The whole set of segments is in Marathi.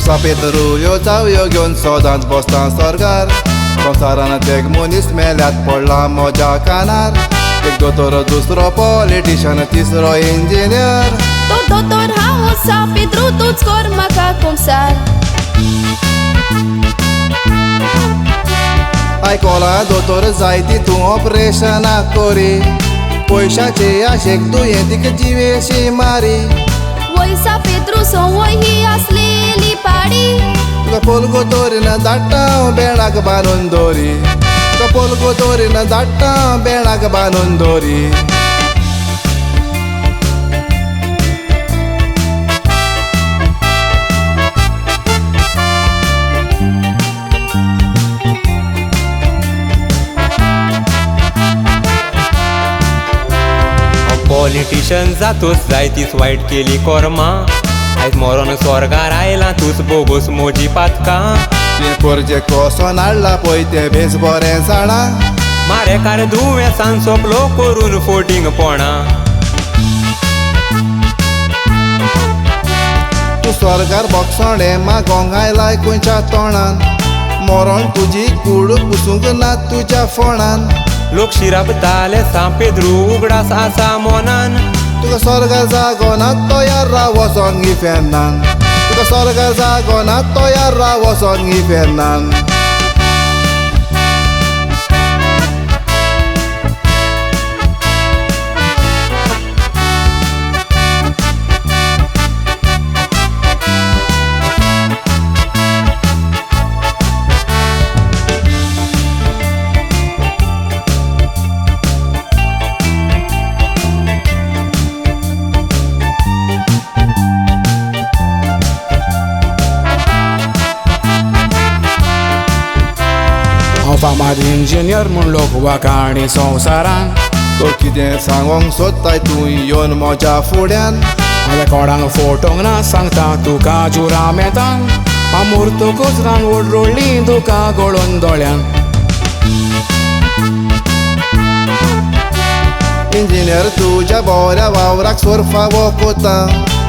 Sampedru ह्यो चावयो घेवन सदांच बसता सरकार संवसारांत एक मनीस मेल्यात पडला म्हज्या कानार एक दोतोर दुसरो पॉलिटिशियन तिसरो इंजिनियर तो दोतोर हांव Sampedru तूच कर म्हाका कुमसार आयकोला दोतोर जायती तूं ऑपरेशनां कोरी पयशाचे आशेक दुयेंतीक जिवेशी मारी वय Sampedru संवय ही आसलेली पाडी तुका पोलगो दोरीन धाडटा बेडाक बांदून दोरी तुका पोलगो दोरीन धाडटा बेडाक बांदून दोरी पॉलिटिशियन जातूच जायतीच वायट केली कर्मा आयज मरोन स्वर्गार आयला तूच बोगूस मोजी पातकां तुवें परजे कोसोन हाडला पळय तें भेस बरें जाणा मारेकार दुवेंसान सोंपलो करून फोटींग पोणा तूं स्वर्गार बोगसोणें मागोंक आयलाय खंयच्या तोंडान मरोन तुजी कूड पुसूंक ना तुज्या फोंडान लोक शिराबताले Sampedru उगडास आसा मोनान तुका स्वर्गार जागोना तयार राव वचोंक इफेन्नान तुका स्वर्गार जागोना तयार राव वचोंक इफेन्नान फामाद इंजिनियर म्हूण लोक वाकाणी संवसारान तो कितें सांगोंक सोदताय तूं येवन म्हज्या फुड्यान हांवें कोणाक फोटोंक ना सांगता तुका जुरा मेतान अमूर्त कोचरान ओडरोळ्ळी तुका गळोवन दोळ्यान इंजिनियर तुज्या बोऱ्या वावराक सोरफा वोकोता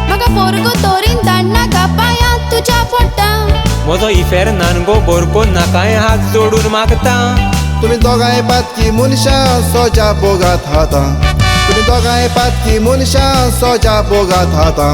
म्हाका पोरगो दोरीन धाडना का पांयां तुज्या पोट्टा म्हजो इफेर्नान गो बरको नाकाय हात जोडून मागता तुमी दोगांय पातकी मनशां सोज्या बोगात हाता तुमी दोगांय पातकी मनशां सोज्या बोगात हाता